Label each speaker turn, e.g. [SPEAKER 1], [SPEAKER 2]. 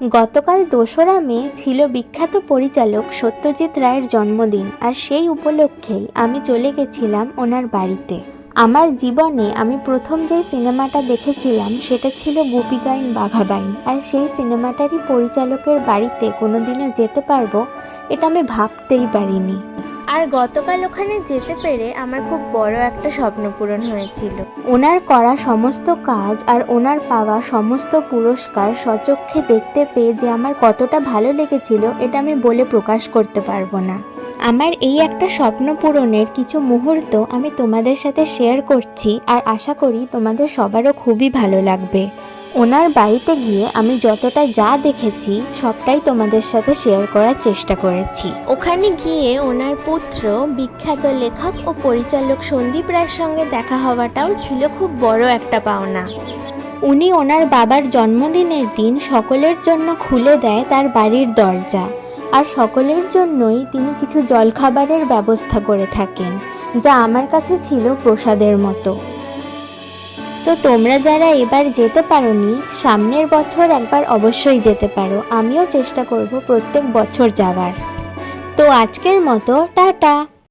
[SPEAKER 1] গতকাল ২রা মে ছিল বিখ্যাত পরিচালক সত্যজিৎ রায়ের জন্মদিন, আর সেই উপলক্ষেই আমি চলে গেছিলাম ওনার বাড়িতে। আমার জীবনে আমি প্রথম যেই সিনেমাটা দেখেছিলাম সেটা ছিল গুপি গাইন বাঘা বাইন, আর সেই সিনেমাটারই পরিচালকের বাড়িতে কোনোদিনও যেতে পারবো এটা আমি ভাবতেই পারিনি। আর গতকাল ওখানে যেতে পেরে আমার খুব বড় একটা স্বপ্ন পূরণ হয়েছিল। ওনার করা সমস্ত কাজ আর ওনার পাওয়া সমস্ত পুরস্কার স্বচক্ষে দেখতে পেয়ে যে আমার কতটা ভালো লেগেছিল এটা আমি বলে প্রকাশ করতে পারবো না। আমার এই একটা স্বপ্ন পূরণের কিছু মুহূর্ত আমি তোমাদের সাথে শেয়ার করছি, আর আশা করি তোমাদের সবারও খুবই ভালো লাগবে। ওনার বাড়িতে গিয়ে আমি যতটা যা দেখেছি সবটাই তোমাদের সাথে শেয়ার করার চেষ্টা করেছি। ওখানে গিয়ে ওনার পুত্র বিখ্যাত লেখক ও পরিচালক সন্দীপ রায়ের সঙ্গে দেখা হওয়াটাও ছিল খুব বড় একটা পাওনা। উনি ওনার বাবার জন্মদিনের দিন সকলের জন্য খুলে দেয় তার বাড়ির দরজা, আর সকলের জন্যই তিনি কিছু জলখাবারের ব্যবস্থা করে থাকেন, যা আমার কাছে ছিল প্রসাদের মতো। তো তোমরা যারা এবার যেতে পারোনি, সামনের বছর একবার অবশ্যই যেতে পারো। আমিও চেষ্টা করব প্রত্যেক বছর যাওয়ার। তো আজকের মতো টাটা।